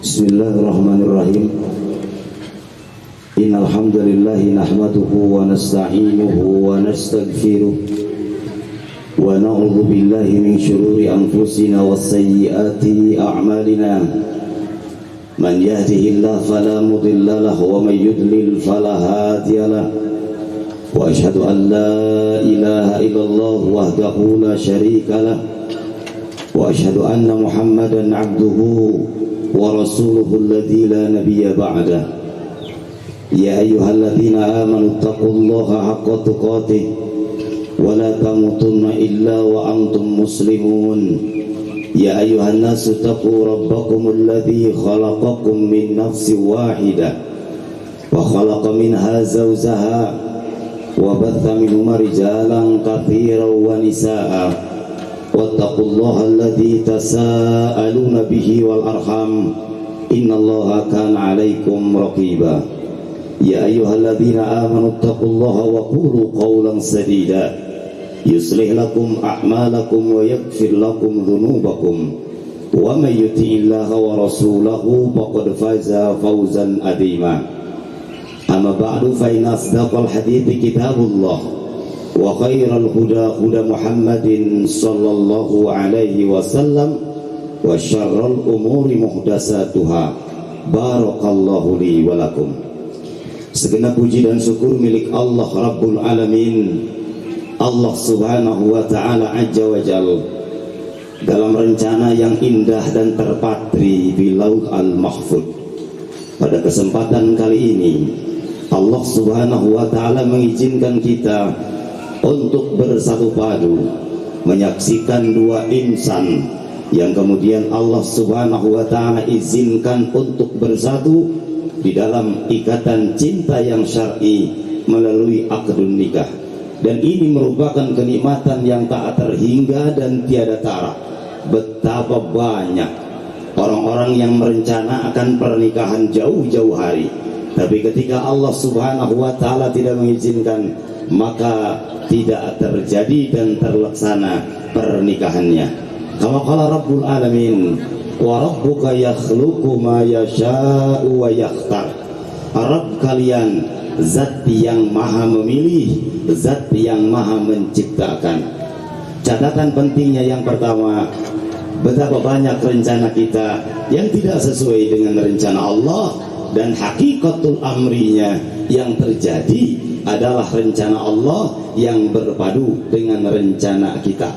Bismillahirrahmanirrahim. Innal hamdalillah nahmaduhu wa nasta'inuhu wa nastaghfiruh wa na'udzu billahi min shururi anfusina was sayyiati a'malina. Man yahdihillahu fala mudilla lahu wa man yudlil fala hadiya lahu. Wa asyhadu an la ilaha illallah wahdahu la syarika lahu. Wa asyhadu anna Muhammadan 'abduhu wa rasuluhu alladzi la nabiyya ba'dah. Ya ayyuhalladzina amanu taqullaha haqqa tuqatih wa la tamutunna illa wa antum muslimun. Ya ayyuhan nasu taqu rabbakum alladzi khalaqakum min nafsin wahidah wa khalaqa minha zawjaha wa batha minhuma rijalan katsiran wa nisaa'a. Wattaqullaha alladzi tasaaluna bihi wal arham innallaha kana 'alaikum raqiba. Ya ayyuhalladzina amanu taqullaha wa qulu qawlan sadida yuslih lakum a'malakum wa yaghfir lakum dhunubakum wa may yuti'illaha wa rasulahu faqad faza fawzan 'azima. Amma ba'du fa inna asdaqal hadithi kitabullah wa khairal huda huda Muhammadin sallallahu alaihi wasallam wa syarrul umuri muhdatsatuha. Barakallahu li wa lakum. Segenap puji dan syukur milik Allah Rabbul Alamin, Allah Subhanahu wa ta'ala azza wa jalla, dalam rencana yang indah dan terpatri di Lauh Al-Mahfuz. Pada kesempatan kali ini Allah Subhanahu wa ta'ala mengizinkan kita untuk bersatu padu menyaksikan dua insan yang kemudian Allah Subhanahu wa ta'ala izinkan untuk bersatu di dalam ikatan cinta yang syar'i melalui akdun nikah. Dan ini merupakan kenikmatan yang tak terhingga dan tiada tara. Betapa banyak orang-orang yang merencanakan pernikahan jauh-jauh hari, tapi ketika Allah Subhanahu wa ta'ala tidak mengizinkan, maka tidak terjadi dan terlaksana pernikahannya. Kama qala Rabbul Alamin, wa rabbuka yakhluqu ma yasha'u wa yakhtar. Rabb kalian zat yang maha memilih, zat yang maha menciptakan. Catatan pentingnya yang pertama, betapa banyak rencana kita yang tidak sesuai dengan rencana Allah, dan hakikatul amrinya yang terjadi adalah rencana Allah yang berpadu dengan rencana kita.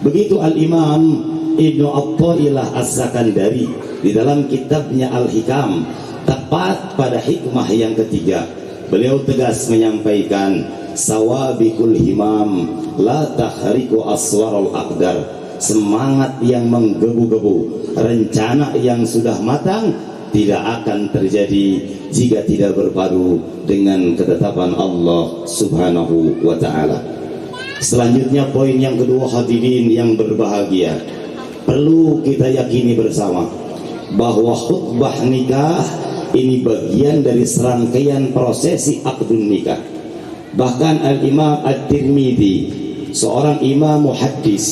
Begitu Al-Imam Ibnu Athaillah As-Sakandari di dalam kitabnya Al-Hikam, tepat pada hikmah yang ketiga, beliau tegas menyampaikan, sawabikul himam la tahriku aswarul aqdar. Semangat yang menggebu-gebu, rencana yang sudah matang tidak akan terjadi jika tidak berpadu dengan ketetapan Allah Subhanahu wa ta'ala. Selanjutnya, poin yang kedua, hadirin yang berbahagia, perlu kita yakini bersama bahwa khutbah nikah ini bagian dari serangkaian prosesi akdun nikah. Bahkan Al-Imam At-Tirmidzi, seorang imam muhaddis,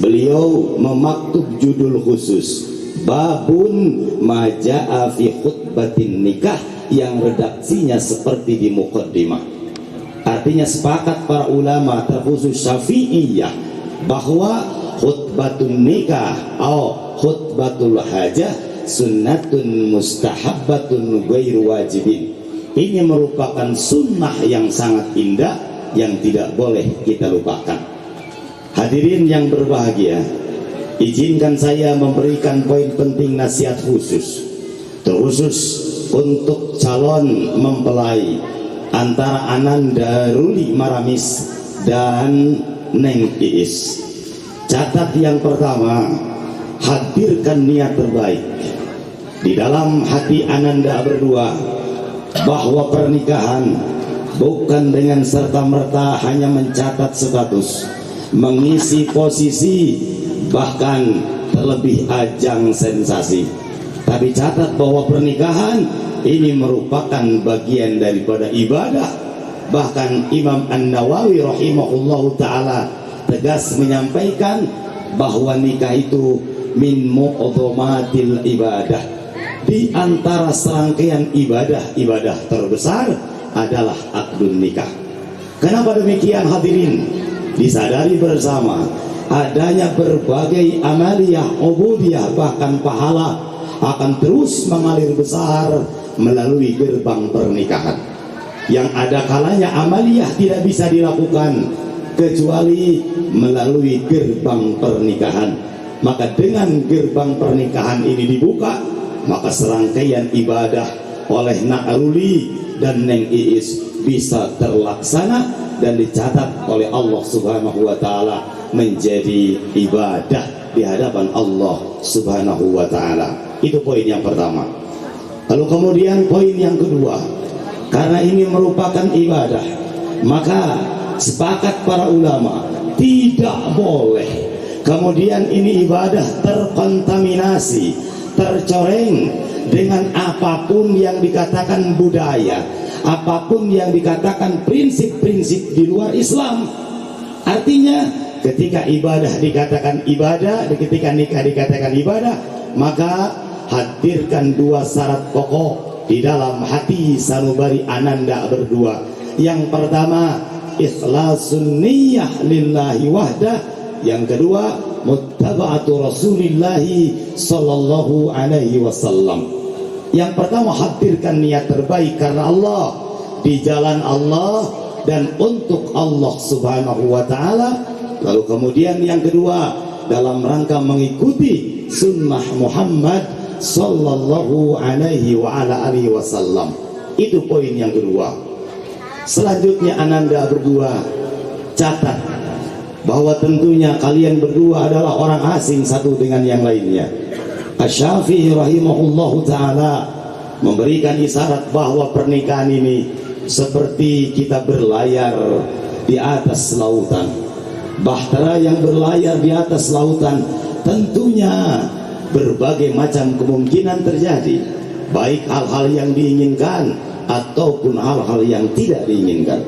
beliau memaktub judul khusus babun maja'a fi khutbatin nikah, yang redaksinya seperti di muqaddimah. Artinya sepakat para ulama terkhusus Syafi'iyah bahwa khutbatun nikah atau khutbatul hajah sunnatun mustahabbatun ghairu wajibin. Ini merupakan sunnah yang sangat indah yang tidak boleh kita lupakan. Hadirin yang berbahagia, izinkan saya memberikan poin penting nasihat khusus, terkhusus untuk calon mempelai antara Ananda Ruli Maramis dan Neng Iis. Catat yang pertama, hadirkan niat terbaik di dalam hati Ananda berdua bahwa pernikahan bukan dengan serta-merta hanya mencatat status, mengisi posisi, bahkan terlebih ajang sensasi. Tapi catat bahwa pernikahan ini merupakan bagian daripada ibadah. Bahkan Imam An-Nawawi rahimahullahu ta'ala tegas menyampaikan bahwa nikah itu min mu'dhamatil ibadah, di antara serangkaian ibadah-ibadah terbesar adalah akdun nikah. Kenapa demikian hadirin? Disadari bersama adanya berbagai amaliyah, ubudiyah, bahkan pahala akan terus mengalir besar melalui gerbang pernikahan. Yang ada kalanya amaliyah tidak bisa dilakukan kecuali melalui gerbang pernikahan. Maka dengan gerbang pernikahan ini dibuka, maka serangkaian ibadah oleh Na'ruli dan Neng Iis bisa terlaksana dan dicatat oleh Allah Subhanahu wa Ta'ala menjadi ibadah di hadapan Allah Subhanahu wa Ta'ala. Itu poin yang pertama. Lalu kemudian poin yang kedua, karena ini merupakan ibadah, maka sepakat para ulama tidak boleh kemudian ini ibadah terkontaminasi, tercoreng dengan apapun yang dikatakan budaya, apapun yang dikatakan prinsip-prinsip di luar Islam. Artinya ketika ibadah dikatakan ibadah, ketika nikah dikatakan ibadah, maka hadirkan dua syarat pokok di dalam hati sanubari ananda berdua. Yang pertama, ikhlasun niyyah lillahi wahdah. Yang kedua, muttaba'atu Rasulillahi sallallahu alaihi wasallam. Yang pertama, hadirkan niat terbaik karena Allah, di jalan Allah dan untuk Allah Subhanahu wa Ta'ala. Lalu kemudian yang kedua, dalam rangka mengikuti sunnah Muhammad sallallahu alaihi wa ala alihi wasallam. Itu poin yang kedua. Selanjutnya ananda berdua catat bahwa tentunya kalian berdua adalah orang asing satu dengan yang lainnya. Asy-Syafi'i rahimahullahu ta'ala memberikan isyarat bahwa pernikahan ini seperti kita berlayar di atas lautan. Bahtera yang berlayar di atas lautan, tentunya berbagai macam kemungkinan terjadi, baik hal-hal yang diinginkan ataupun hal-hal yang tidak diinginkan.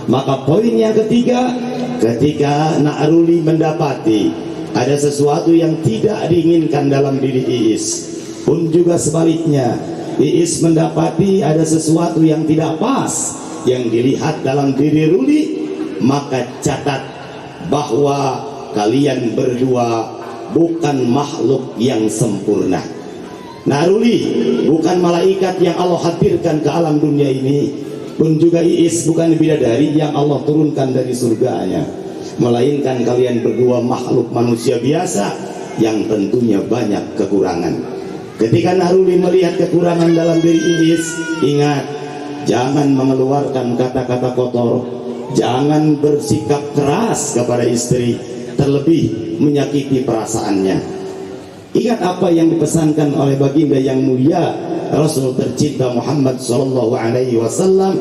Maka poin yang ketiga, ketika Na'ruli mendapati ada sesuatu yang tidak diinginkan dalam diri Iis, pun juga sebaliknya Iis mendapati ada sesuatu yang tidak pas yang dilihat dalam diri Ruli, maka catat bahwa kalian berdua bukan makhluk yang sempurna. Na'ruli bukan malaikat yang Allah hadirkan ke alam dunia ini, pun juga Iis bukan bidadari yang Allah turunkan dari surganya, melainkan kalian berdua makhluk manusia biasa yang tentunya banyak kekurangan. Ketika Na'ruli melihat kekurangan dalam diri Iis, ingat, jangan mengeluarkan kata-kata kotor, jangan bersikap keras kepada istri, terlebih menyakiti perasaannya. Ingat apa yang dipesankan oleh baginda yang mulia Rasul tercinta Muhammad sallallahu alaihi wasallam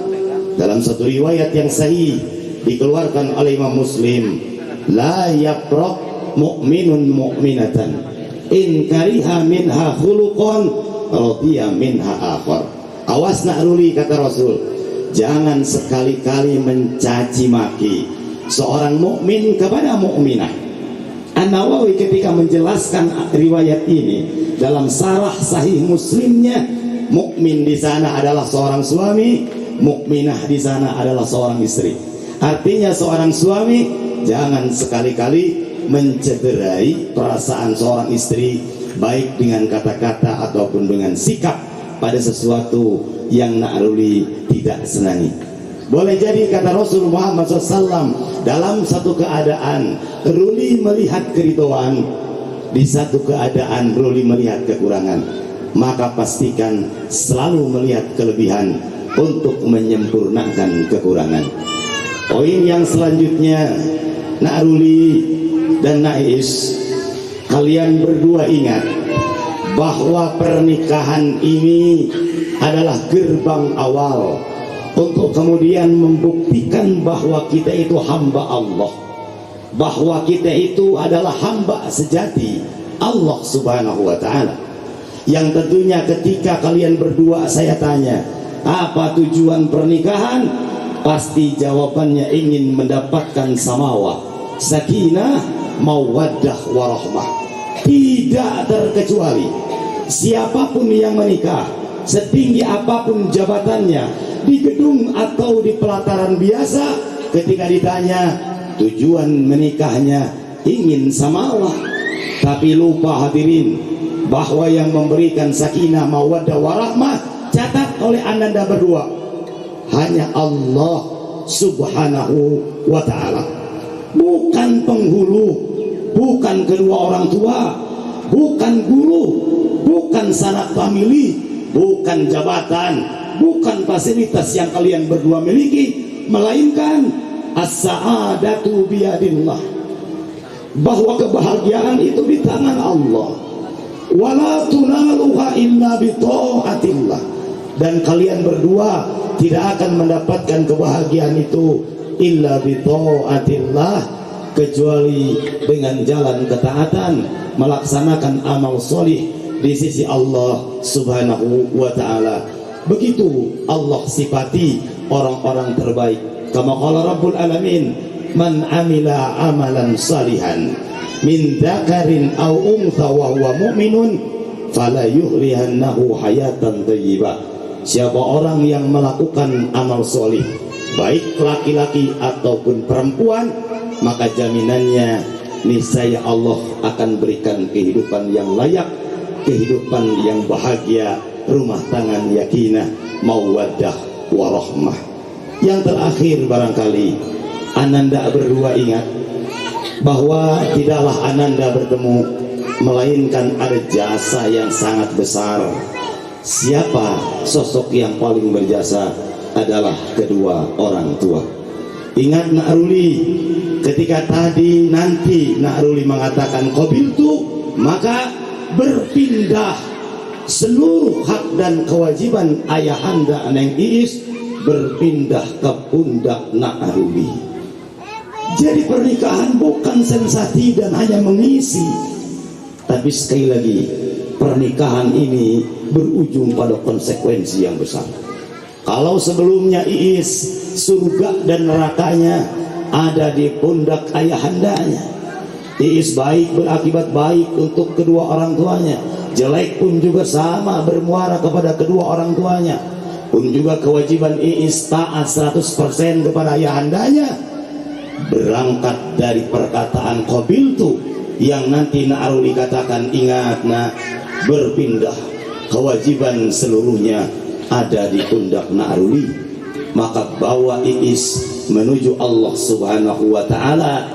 dalam satu riwayat yang sahih dikeluarkan oleh Imam Muslim, la yaqra mu'minun mu'minatan in kariha minha khuluqan radiya minha akhar. Awas Na'ruli, kata Rasul, jangan sekali-kali mencaci maki seorang mukmin kepada mukminah. An-Nawawi ketika menjelaskan riwayat ini dalam Syarah Sahih Muslimnya, mukmin di sana adalah seorang suami, mukminah di sana adalah seorang istri. Artinya seorang suami jangan sekali-kali mencederai perasaan seorang istri, baik dengan kata-kata ataupun dengan sikap pada sesuatu yang Na'ruli tidak senangi. Boleh jadi, kata Rasul Muhammad SAW, dalam satu keadaan Ruli melihat keridhaan, di satu keadaan Ruli melihat kekurangan, maka pastikan selalu melihat kelebihan untuk menyempurnakan kekurangan. Poin yang selanjutnya, Na'ruli dan Na'is, kalian berdua ingat bahwa pernikahan ini adalah gerbang awal untuk kemudian membuktikan bahwa kita itu hamba Allah, bahwa kita itu adalah hamba sejati Allah Subhanahu wa Ta'ala. Yang tentunya ketika kalian berdua saya tanya, apa tujuan pernikahan? Pasti jawabannya ingin mendapatkan samawah, sakinah, mawaddah warahmah. Tidak terkecuali siapapun yang menikah, setinggi apapun jabatannya, di gedung atau di pelataran biasa, ketika ditanya tujuan menikahnya ingin sama Allah, tapi lupa hadirin bahwa yang memberikan sakinah mawaddah warahmah, catat oleh ananda berdua, hanya Allah subhanahu wa ta'ala. Bukan penghulu, bukan kedua orang tua, bukan guru, bukan sanak famili, bukan jabatan, bukan fasilitas yang kalian berdua miliki, melainkan as-sa'adatu biyadillah, bahwa kebahagiaan itu di tangan Allah. Wala tunaluha illa bita'atillah, dan kalian berdua tidak akan mendapatkan kebahagiaan itu illa bita'atillah, kecuali dengan jalan ketaatan, melaksanakan amal solih di sisi Allah subhanahu wa ta'ala. Begitu Allah sifati orang-orang terbaik. Kama qala Rabbul Alamin, man amila amalan salihan min dzakarin aw untha wa huwa mu'minun fala yuhrihannahu hayatan thayyibah. Siapa orang yang melakukan amal solih, baik laki-laki ataupun perempuan, maka jaminannya niscaya Allah akan berikan kehidupan yang layak, kehidupan yang bahagia, rumah tangga yakinah, mawaddah warahmah. Yang terakhir barangkali ananda berdua ingat bahwa tidaklah ananda bertemu, melainkan ada jasa yang sangat besar. Siapa sosok yang paling berjasa? Adalah kedua orang tua. Ingat Nak Ruli, ketika tadi nanti Nak Ruli mengatakan qabiltu, maka berpindah seluruh hak dan kewajiban ayahanda Neng Iis berpindah ke pundak Nak Ruli. Jadi pernikahan bukan sensasi dan hanya mengisi, tapi sekali lagi pernikahan ini berujung pada konsekuensi yang besar. Kalau sebelumnya Iis surga dan nerakanya ada di pundak ayahandanya, Iis baik berakibat baik untuk kedua orang tuanya, jelek pun juga sama bermuara kepada kedua orang tuanya, pun juga kewajiban Iis taat 100% kepada ayahandanya, berangkat dari perkataan qabiltu yang nanti Nak Ruli katakan, ingat nak, berpindah kewajiban seluruhnya ada di pundak Nak Ruli, maka bawa Iis menuju Allah subhanahu wa ta'ala,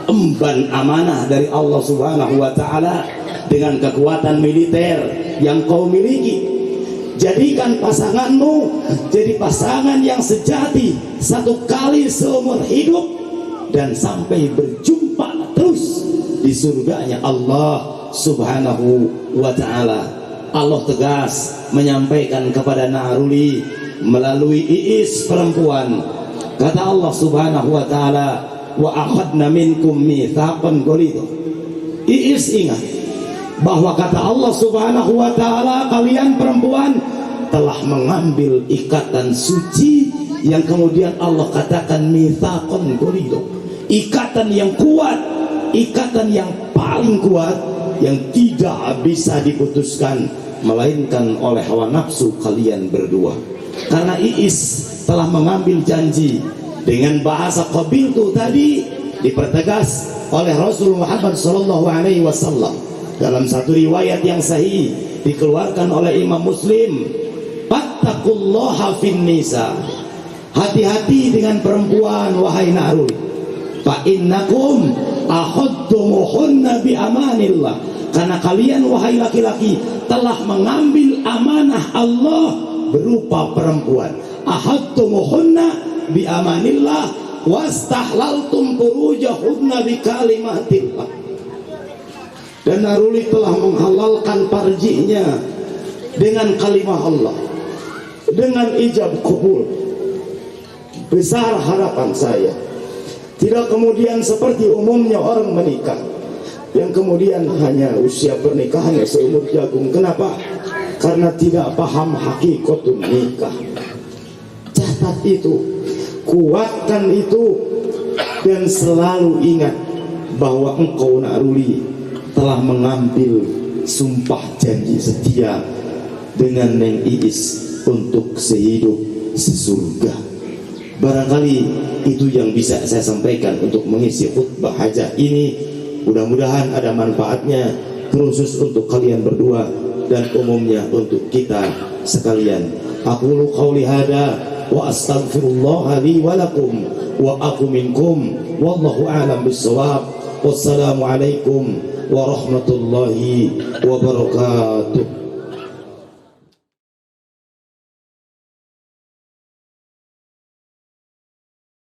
emban amanah dari Allah subhanahu wa ta'ala dengan kekuatan militer yang kau miliki. Jadikan pasanganmu jadi pasangan yang sejati, satu kali seumur hidup, dan sampai berjumpa terus di surganya Allah subhanahu wa ta'ala. Allah tegas menyampaikan kepada Nak Ruli melalui Iis perempuan, kata Allah subhanahu wa ta'ala, wa akhadna minkum mitsaqan ghalidha. Iis ingat bahwa kata Allah subhanahu wa ta'ala, kalian perempuan telah mengambil ikatan suci yang kemudian Allah katakan mitsaqan ghalidha, ikatan yang kuat, ikatan yang paling kuat, yang tidak bisa diputuskan melainkan oleh hawa nafsu kalian berdua. Karena Iis telah mengambil janji dengan bahasa qabiltu tadi dipertegas oleh Rasul Muhammad sallallahu alaihi wasallam dalam satu riwayat yang sahih dikeluarkan oleh Imam Muslim, fattaqullaha fin nisa, hati-hati dengan perempuan wahai Nak Ruli, fa innakum akhadtumuhunna bi amanillah, karena kalian wahai laki-laki telah mengambil amanah Allah berupa perempuan. Ahadtumuhunna bi amanillah wastahlaltum furujahunna bi kalimatillah. Dan Nak Ruli telah menghalalkan farjinya dengan kalimat Allah, dengan ijab kubul. Besar harapan saya, tidak kemudian seperti umumnya orang menikah yang kemudian hanya usia pernikahannya seumur jagung. Kenapa? Karena tidak paham hakikatul nikah. Catat itu, kuatkan itu, dan selalu ingat bahwa engkau Nak Ruli telah mengambil sumpah janji setia dengan Neng Iis untuk sehidup sesurga. Barangkali itu yang bisa saya sampaikan untuk mengisi khutbah hajah ini. Mudah-mudahan ada manfaatnya, khusus untuk kalian berdua dan umumnya untuk kita sekalian. Aqulu qauli hada wa astaghfirullah li wa lakum wa aku minkum wallahu a'lam bissawab. Wassalamualaikum warahmatullahi wabarakatuh.